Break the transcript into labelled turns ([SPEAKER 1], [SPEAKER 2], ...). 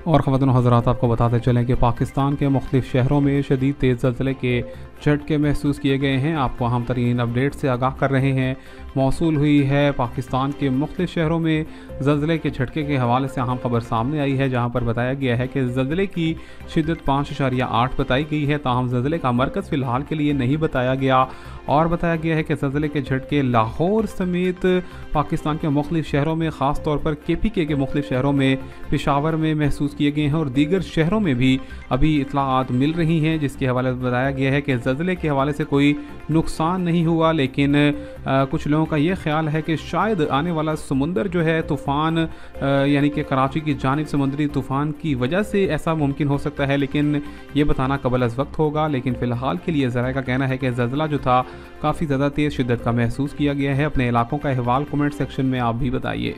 [SPEAKER 1] اور ख़वातीन و हज़रात, आपको बताते चलें कि पाकिस्तान के मुख्तलिफ़ शहरों में शदीद तेज़ ज़लज़ले के झटके महसूस किए गए हैं। आपको अहम तरीन अपडेट से आगाह कर रहे हैं। मौसूल हुई है पाकिस्तान के मुख्तलिफ़ शहरों में ज़लज़ले के झटके के हवाले से अहम खबर सामने आई है, जहाँ पर बताया गया है कि ज़लज़ले की शिद्दत 5.8 बताई गई है। ताहम ज़लज़ले का मरकज़ फ़िलहाल के लिए नहीं बताया गया और बताया गया है कि ज़लज़ले के झटके लाहौर समेत पाकिस्तान के मुख्तलिफ़ शहरों में, ख़ास तौर पर KPK के मुख्तलिफ़ शहरों में, पेशावर में महसूस किए गए हैं और दीगर शहरों में भी अभी इत्तलाआत मिल रही हैं, जिसके हवाले से बताया गया है कि ज़लज़ले के हवाले से कोई नुकसान नहीं हुआ, लेकिन कुछ लोगों का ये ख्याल है कि शायद आने वाला समुंदर जो है तूफ़ान यानी कि कराची की जानिब समुंदरी तूफ़ान की वजह से ऐसा मुमकिन हो सकता है, लेकिन ये बताना कबल अज़ वक्त होगा। लेकिन फ़िलहाल के लिए ज़राए का कहना है कि ज़लज़ला जो था काफ़ी ज़्यादा तेज़ शिद्दत का महसूस किया गया है। अपने इलाकों का अहवाल कमेंट सेक्शन में आप भी बताइए।